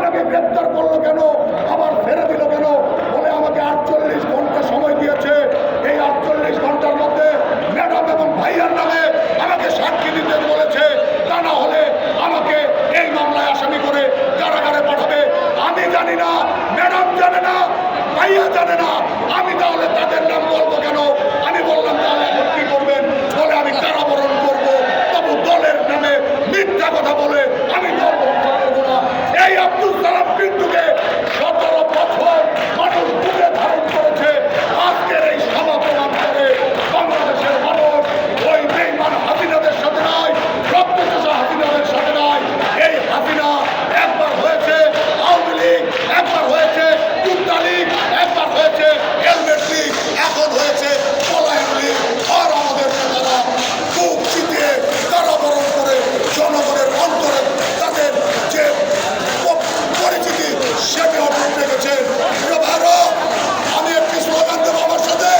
আপনাকে গ্রেপ্তার করলো কেন, আবার ছেড়ে দিল কেন? বলে আমাকে 48 ঘন্টা সময় দিয়েছে। এই 48 ঘন্টার মধ্যে ম্যাডাম এবং ভাইয়ার নামে আমাকে সাক্ষী দিতে বলেছে, তা না হলে আমাকে এই মামলায় আসামি করে কারাগারে পাঠাবে। আমি জানি না, ম্যাডাম জানে না, ভাইয়া জানে না, আমি তাহলে তাদের নাম বলবো কেন? আমি বললাম তাহলে এখন কি করবেন? বলে আমি কারাবরণ করবো, তবু দলের নামে মিথ্যা কথা বলে আমি দল ধ্বংস করবো না। এই আব্দুল সালাম পিন্টুকে 17 বছর মানুষ বুকে ধারণ করেছে। আজকের এই সভা প্রমাণ করে বাংলাদেশের মানুষ ওই বেঈমান হাসিনাদের সাথে নয়, রক্তচোষা হাসিনাদের সাথে নয়। এই হাসিনা একবার হয়েছে আওয়ামী লীগ, একবার হয়েছে কুত্তা লীগ, একবার হয়েছে হেলমেট লীগ, এখন হয়েছে পলায়ন লীগ। আর আমাদের নেতারা বুক চিতিয়ে কারাবরণ করে জনগণের অন্তরে তাদের যে পরিচিতি সেটি অটুট রেখেছেন। আমি একটি স্লোগান দেবো আমার সাথে।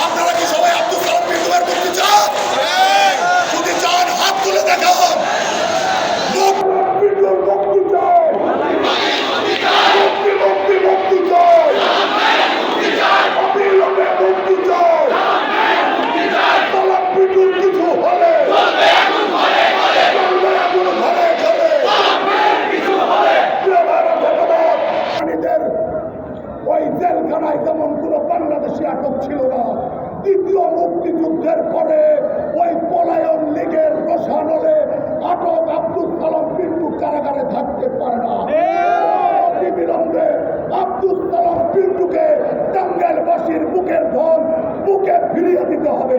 আপনারা কি সবাই আব্দুল সালাম পিন্টুর মুক্তি চান? যদি চান হাত তুলে দেখান। পিন্টুর মুক্তি চাই, মুক্তি মুক্তি মুক্তি চাই, অবিলম্বে মুক্তি চাই। সালাম পিন্টুর কিছু হলে চলবে এখন ঘরে ঘরে। ওই জেলখানায় যেমন কোনো বাংলাদেশি আটক ছিল না, দ্বিতীয় মুক্তিযুদ্ধের পরে ওই পলায়ন লীগের রসানলে আটক আব্দুল সালাম পিন্টু কারাগারে থাকতে পারে না। অবিলম্বে আব্দুল সালাম পিন্টুকে টাঙ্গাইলবাসীর বুকের ধন বুকে ফিরিয়ে দিতে হবে।